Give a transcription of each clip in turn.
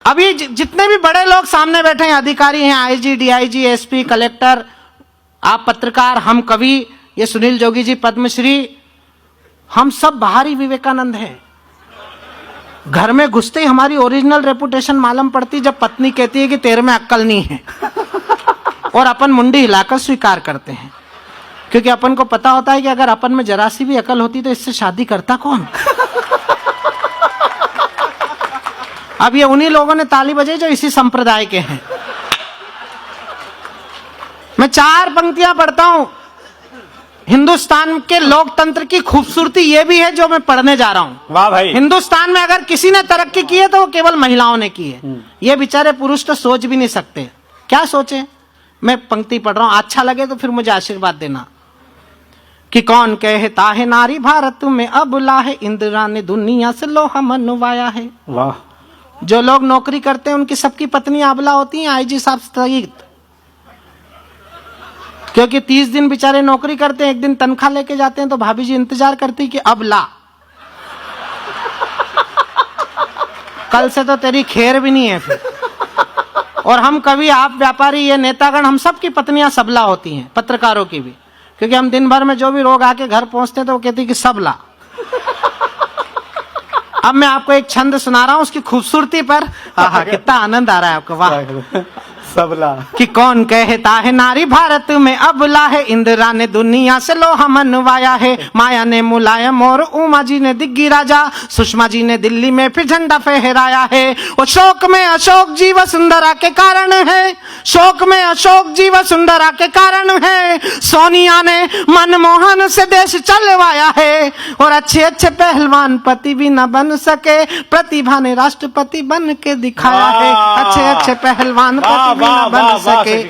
अभी जितने भी बड़े लोग सामने बैठे हैं, अधिकारी हैं, आईजी, डीआईजी, एसपी, कलेक्टर, आप पत्रकार, हम कवि, ये सुनील जोगी जी पद्मश्री, हम सब बाहरी विवेकानंद हैं। घर में घुसते ही हमारी ओरिजिनल रेपुटेशन मालूम पड़ती जब पत्नी कहती है कि तेरे में अक्ल नहीं है, और अपन मुंडी हिलाकर स्वीकार करते हैं, क्योंकि अपन को पता होता है कि अगर अपन में जरा सी भी अकल होती तो इससे शादी करता कौन। अब ये उन्हीं लोगों ने ताली बजाई जो इसी संप्रदाय के हैं। मैं 4 पंक्तियां पढ़ता हूं। हिंदुस्तान के लोकतंत्र की खूबसूरती ये भी है जो मैं पढ़ने जा रहा हूं। वाह भाई। हिंदुस्तान में अगर किसी ने तरक्की की है तो वो केवल महिलाओं ने की है। ये बेचारे पुरुष तो सोच भी नहीं सकते, क्या सोचे। मैं पंक्ति पढ़ रहा हूं, अच्छा लगे तो फिर मुझे आशीर्वाद देना। कि कौन कहता है नारी भारत में अबला है, इंदिरा ने दुनिया से लोहा मनवाया है। वाह। जो लोग नौकरी करते हैं उनकी सबकी पत्नियां अबला होती हैं, आईजी साहब स्थगित, क्योंकि 30 दिन बेचारे नौकरी करते हैं, एक दिन तनख्वाह लेके जाते हैं तो भाभी जी इंतजार करती कि अब ला, कल से तो तेरी खैर भी नहीं है फिर। और हम कवि, आप व्यापारी, ये नेतागण, हम सब की पत्नियां सबला होती हैं, पत्रकारों की भी, क्योंकि हम दिन भर में जो भी लोग आके घर पहुंचते हैं तो वो कहती है कि सबला। अब मैं आपको एक छंद सुना रहा हूं उसकी खूबसूरती पर। आहा, कितना आनंद आ रहा है आपको। वाह। सबला। कि कौन कहता है नारी भारत में अबला है, इंदिरा ने दुनिया से लोहा मनवाया है, माया ने मुलायम और उमा जी ने दिग्गी राजा, सुषमा जी ने दिल्ली में फिर झंडा फहराया है। और शोक में अशोक जी वसुंधरा के कारण है, शोक में अशोक जी वसुंधरा के कारण है, सोनिया ने मनमोहन से देश चलवाया है। और अच्छे अच्छे पहलवान पति भी न बन सके, प्रतिभा ने राष्ट्रपति बन के दिखाया है। अच्छे अच्छे पहलवान पति न बन सके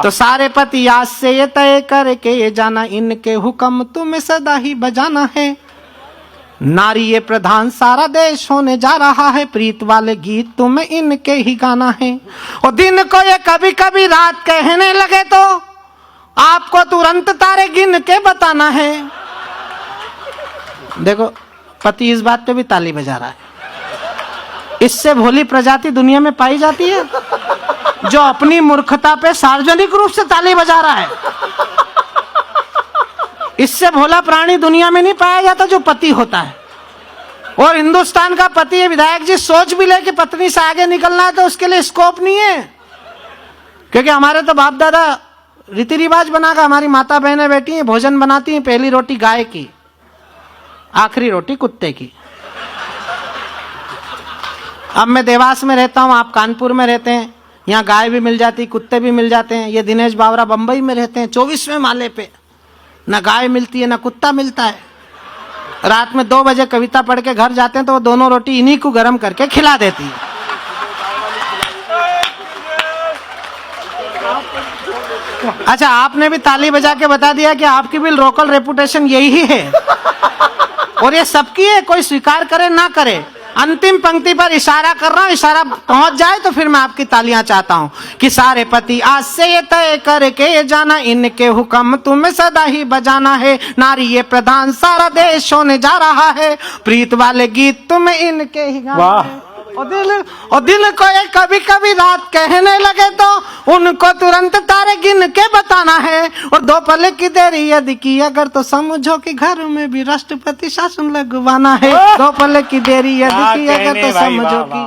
तो सारे पति आज से ये तय करके ये जाना, इनके हुक्म तुम्हें सदा ही बजाना है। नारी ये प्रधान सारा देश होने जा रहा है, प्रीत वाले गीत तुम्हें इनके ही गाना है। और दिन को ये कभी कभी रात कहने लगे तो आपको तुरंत तारे गिन के बताना है। देखो, पति इस बात पे भी ताली बजा रहा है। इससे भोली प्रजाति दुनिया में पाई जाती है जो अपनी मूर्खता पे सार्वजनिक रूप से ताली बजा रहा है। इससे भोला प्राणी दुनिया में नहीं पाया जाता जो पति होता है। और हिंदुस्तान का पति, ये विधायक जी सोच भी ले कि पत्नी से आगे निकलना है तो उसके लिए स्कोप नहीं है, क्योंकि हमारे तो बाप दादा रीति रिवाज बनाकर, हमारी माता बहनें बैठी हैं, भोजन बनाती हैं, पहली रोटी गाय की, आखिरी रोटी कुत्ते की। अब मैं देवास में रहता हूं, आप कानपुर में रहते हैं, यहाँ गाय भी मिल जाती, कुत्ते भी मिल जाते हैं। ये दिनेश बावरा बंबई में रहते हैं, 24वें माले पे, ना गाय मिलती है ना कुत्ता मिलता है। रात में 2 बजे कविता पढ़ के घर जाते हैं तो वो दोनों रोटी इन्हीं को गर्म करके खिला देती है। अच्छा, आपने भी ताली बजा के बता दिया कि आपकी भी लोकल रेपुटेशन यही है, और ये सबकी है, कोई स्वीकार करे ना करे। अंतिम पंक्ति पर इशारा कर रहा हूं, इशारा पहुंच जाए तो फिर मैं आपकी तालियां चाहता हूं। कि सारे पति आज से ये तय करके ये जाना, इनके हुक्म तुम्हें सदा ही बजाना है। नारी ये प्रधान सारा देश होने जा रहा है, प्रीत वाले गीत तुम्हें इनके ही गाना है। और दिल को ये कभी कभी रात कहने लगे तो उनको तुरंत तारे गिन के बताना है। और 2 पल की देरी यदि की अगर तो समझो कि घर में भी राष्ट्रपति शासन लगवाना है। 2 पल की देरी यदि की अगर तो समझो कि